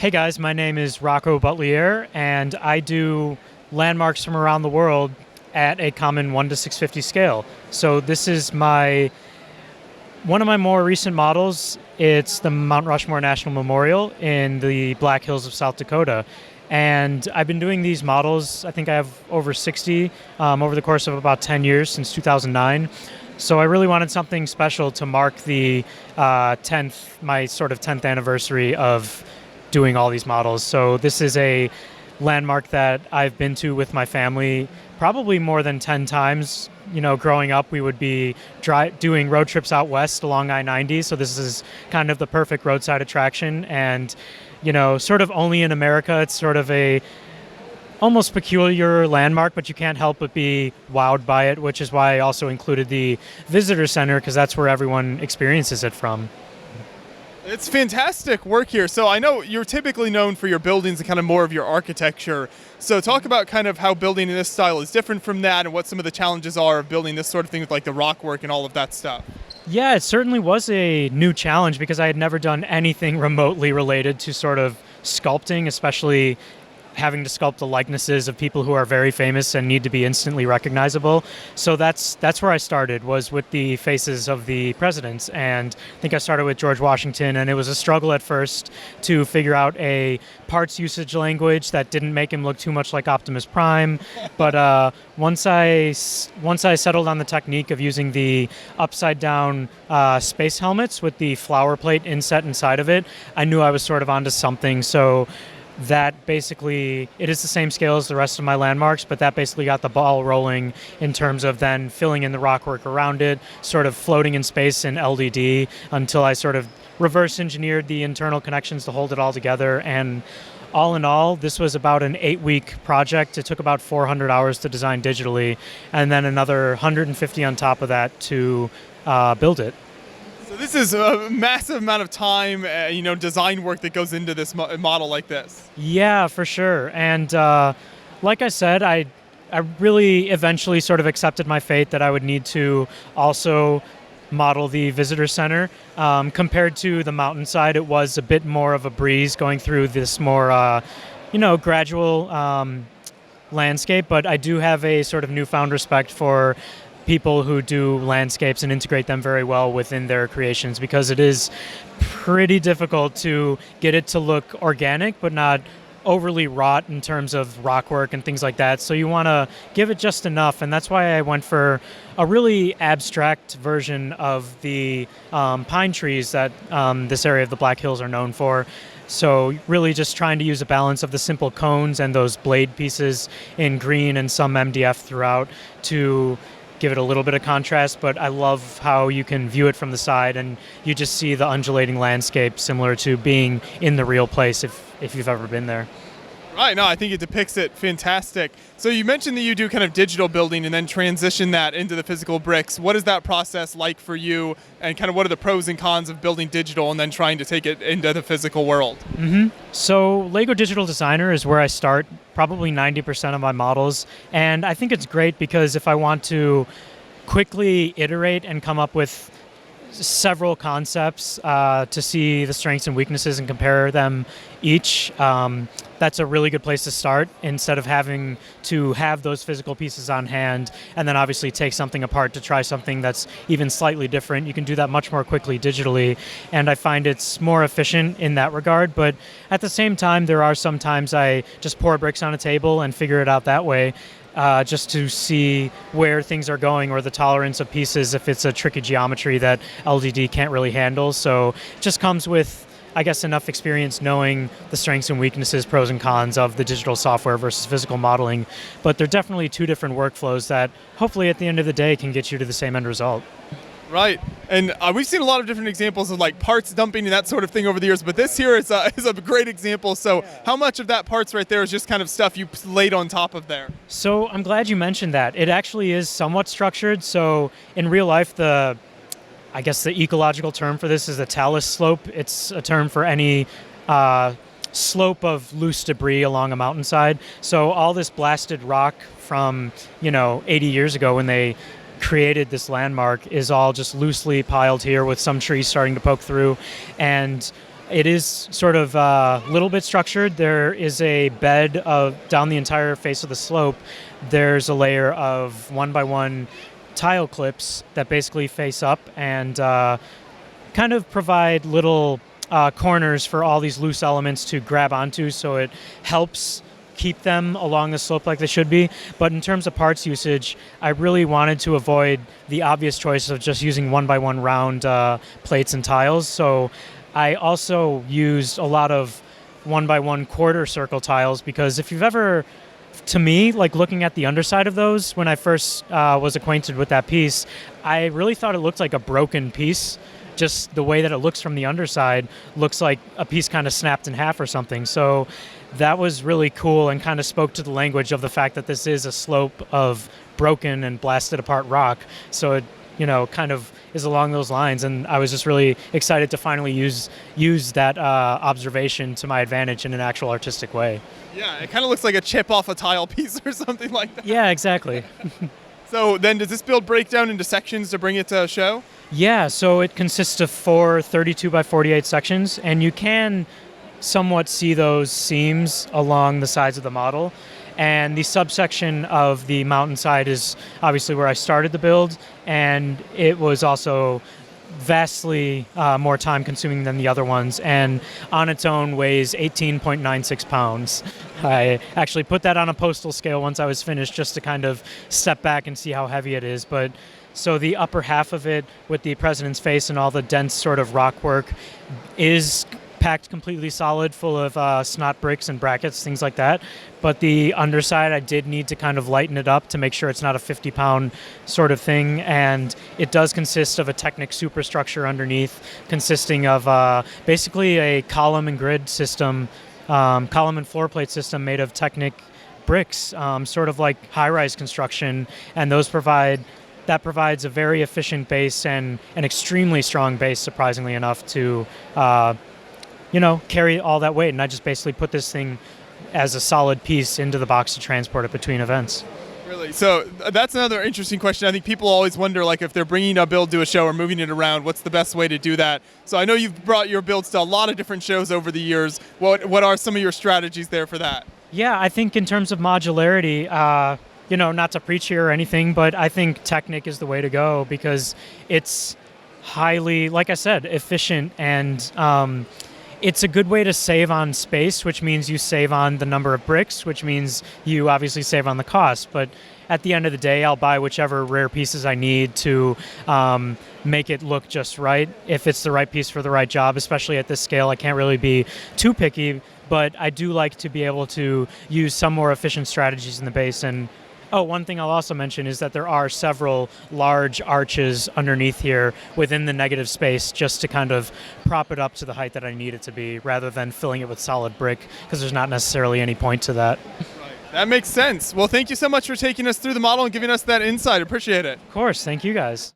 Hey guys, my name is Rocco Butlier, and I do landmarks from around the world at a common 1 to 650 scale. So this is one of my more recent models. It's the Mount Rushmore National Memorial in the Black Hills of South Dakota. And I've been doing these models, I think I have over 60 over the course of about 10 years, since 2009. So I really wanted something special to mark the my sort of 10th anniversary of doing all these models. So this is a landmark that I've been to with my family probably more than 10 times. You know, growing up, we would be doing road trips out west along I-90. So this is kind of the perfect roadside attraction. And, you know, sort of only in America, it's sort of a almost peculiar landmark, but you can't help but be wowed by it, which is why I also included the visitor center, because that's where everyone experiences it from. It's fantastic work here. So I know you're typically known for your buildings and kind of more of your architecture. So talk about kind of how building in this style is different from that and what some of the challenges are of building this sort of thing with like the rock work and all of that stuff. Yeah, it certainly was a new challenge because I had never done anything remotely related to sort of sculpting, especially having to sculpt the likenesses of people who are very famous and need to be instantly recognizable. So that's where I started, was with the faces of the presidents. And I think I started with George Washington, and it was a struggle at first to figure out a parts usage language that didn't make him look too much like Optimus Prime. But once I settled on the technique of using the upside down space helmets with the flower plate inset inside of it, I knew I was sort of onto something. So that basically, it is the same scale as the rest of my landmarks, but that basically got the ball rolling in terms of then filling in the rock work around it, sort of floating in space in LDD until I sort of reverse engineered the internal connections to hold it all together. And all in all, this was about an 8-week project. It took about 400 hours to design digitally, and then another 150 on top of that to build it. So this is a massive amount of time, design work that goes into this model like this. Yeah, for sure. And like I said, I really eventually sort of accepted my fate that I would need to also model the visitor center. Compared to the mountainside, it was a bit more of a breeze going through this more, gradual landscape. But I do have a sort of newfound respect for people who do landscapes and integrate them very well within their creations, because it is pretty difficult to get it to look organic but not overly wrought in terms of rock work and things like that. So you want to give it just enough, and that's why I went for a really abstract version of the pine trees that this area of the Black Hills are known for. So really just trying to use a balance of the simple cones and those blade pieces in green and some MDF throughout to give it a little bit of contrast. But I love how you can view it from the side and you just see the undulating landscape, similar to being in the real place if you've ever been there. Right, no, I think it depicts it fantastic. So you mentioned that you do kind of digital building and then transition that into the physical bricks. What is that process like for you, and kind of what are the pros and cons of building digital and then trying to take it into the physical world? So Lego Digital Designer is where I start probably 90% of my models, and I think it's great because if I want to quickly iterate and come up with several concepts to see the strengths and weaknesses and compare them each, that's a really good place to start, instead of having to have those physical pieces on hand and then obviously take something apart to try something that's even slightly different. You can do that much more quickly digitally, and I find it's more efficient in that regard. But at the same time, there are some times I just pour bricks on a table and figure it out that way, just to see where things are going or the tolerance of pieces if it's a tricky geometry that LDD can't really handle. So it just comes with, I guess, enough experience knowing the strengths and weaknesses, pros and cons of the digital software versus physical modeling. But they're definitely two different workflows that hopefully at the end of the day can get you to the same end result. Right, and we've seen a lot of different examples of like parts dumping and that sort of thing over the years, but this here is a great example. So how much of that parts right there is just kind of stuff you laid on top of there? So I'm glad you mentioned that. It actually is somewhat structured. So in real life, I guess the ecological term for this is the talus slope. It's a term for any slope of loose debris along a mountainside. So all this blasted rock from 80 years ago when they created this landmark is all just loosely piled here with some trees starting to poke through. And It is sort of a little bit structured. There is a bed down the entire face of the slope. There's a layer of 1x1 tile clips that basically face up and kind of provide little corners for all these loose elements to grab onto, so it helps keep them along the slope like they should be. But in terms of parts usage, I really wanted to avoid the obvious choice of just using 1x1 round plates and tiles. So I also used a lot of 1x1 quarter circle tiles, because if you've ever, to me, like looking at the underside of those, when I first was acquainted with that piece, I really thought it looked like a broken piece. Just the way that it looks from the underside looks like a piece kind of snapped in half or something. So that was really cool and kind of spoke to the language of the fact that this is a slope of broken and blasted apart rock. So it, kind of is along those lines. And I was just really excited to finally use that observation to my advantage in an actual artistic way. Yeah, it kind of looks like a chip off a tile piece or something like that. Yeah, exactly. So then does this build break down into sections to bring it to a show? Yeah, so it consists of 4 32 by 48 sections, and you can somewhat see those seams along the sides of the model. And the subsection of the mountainside is obviously where I started the build, and it was also vastly more time consuming than the other ones, and on its own weighs 18.96 pounds. I actually put that on a postal scale once I was finished, just to kind of step back and see how heavy it is. But so the upper half of it, with the president's face and all the dense sort of rock work, is packed completely solid, full of snot bricks and brackets, things like that. But the underside, I did need to kind of lighten it up to make sure it's not a 50-pound sort of thing. And it does consist of a Technic superstructure underneath, consisting of basically a column and grid system, column and floor plate system made of Technic bricks, sort of like high-rise construction. And that provides a very efficient base and an extremely strong base, surprisingly enough, to carry all that weight. And I just basically put this thing as a solid piece into the box to transport it between events. Really? So that's another interesting question. I think people always wonder, like, if they're bringing a build to a show or moving it around, what's the best way to do that? So I know you've brought your builds to a lot of different shows over the years. What are some of your strategies there for that? Yeah, I think in terms of modularity, not to preach here or anything, but I think Technic is the way to go, because it's highly, like I said, efficient, and it's a good way to save on space, which means you save on the number of bricks, which means you obviously save on the cost. But at the end of the day, I'll buy whichever rare pieces I need to make it look just right. If it's the right piece for the right job, especially at this scale, I can't really be too picky, but I do like to be able to use some more efficient strategies in the base. And one thing I'll also mention is that there are several large arches underneath here within the negative space, just to kind of prop it up to the height that I need it to be, rather than filling it with solid brick, because there's not necessarily any point to that. Right. That makes sense. Well, thank you so much for taking us through the model and giving us that insight. Appreciate it. Of course. Thank you guys.